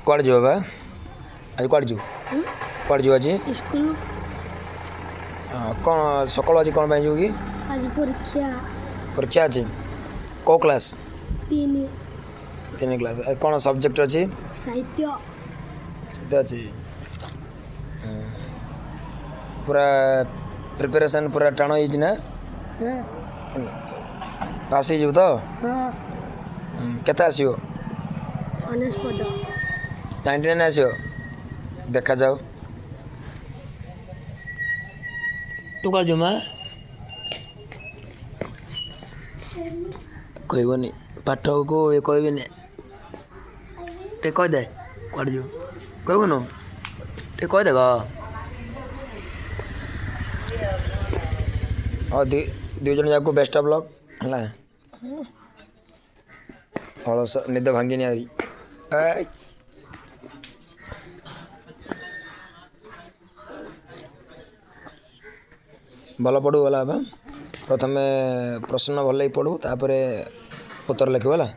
कुआड़े जो बा आज कुआड़े जो कुआड़े जो आज स्कूल कौन सकाल आज कौन जो कि आज परीक्षा परीक्षा अच्छी कौ क्लास 3 क्लास कौन सब्जेक्ट अच्छी साहित्य अच्छी पूरा प्रिपरेशन पूरा टाण हो पास हो तो हाँ केते आसो 99 आसो देखा जाओ तू कर जो माँ कहबनी पाठ को ये कहबी टे कहदे कौड़ जो कहबुन टे कहदे ग हाँ दु जन जाक बेस्ट ऑफ लक है अलस निद भांगी नहीं भल पढ़ू गला प्रथम प्रश्न भल पढ़ू तापर उत्तर लिखू है